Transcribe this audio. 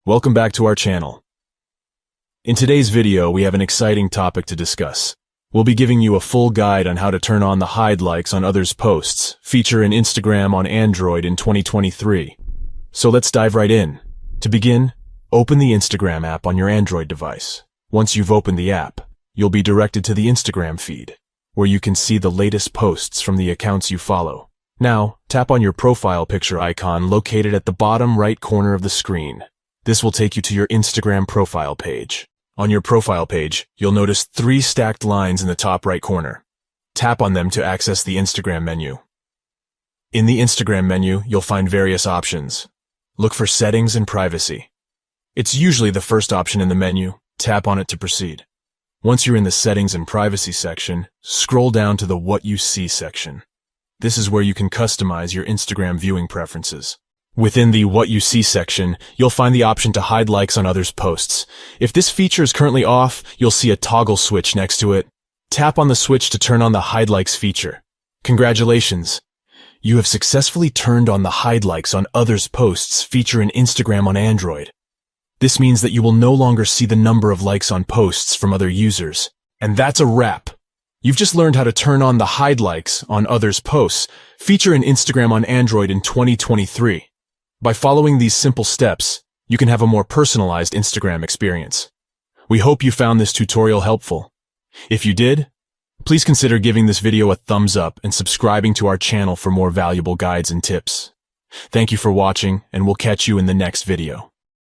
Welcome back to our channel. In today's video, we have an exciting topic to discuss. We'll be giving you a full guide on how to turn on the hide likes on others' posts, feature in Instagram on Android in 2023. So let's dive right in. To begin, open the Instagram app on your Android device. Once you've opened the app, you'll be directed to the Instagram feed, where you can see the latest posts from the accounts you follow. Now, tap on your profile picture icon located at the bottom right corner of the screen. This will take you to your Instagram profile page. On your profile page, you'll notice 3 stacked lines in the top right corner. Tap on them to access the Instagram menu. In the Instagram menu, you'll find various options. Look for Settings and Privacy. It's usually the first option in the menu. Tap on it to proceed. Once you're in the Settings and Privacy section, scroll down to the What You See section. This is where you can customize your Instagram viewing preferences. Within the What You See section, you'll find the option to hide likes on others' posts. If this feature is currently off, you'll see a toggle switch next to it. Tap on the switch to turn on the hide likes feature. Congratulations! You have successfully turned on the hide likes on others' posts feature in Instagram on Android. This means that you will no longer see the number of likes on posts from other users. And that's a wrap! You've just learned how to turn on the hide likes on others' posts feature in Instagram on Android in 2023. By following these simple steps, you can have a more personalized Instagram experience. We hope you found this tutorial helpful. If you did, please consider giving this video a thumbs up and subscribing to our channel for more valuable guides and tips. Thank you for watching, and we'll catch you in the next video.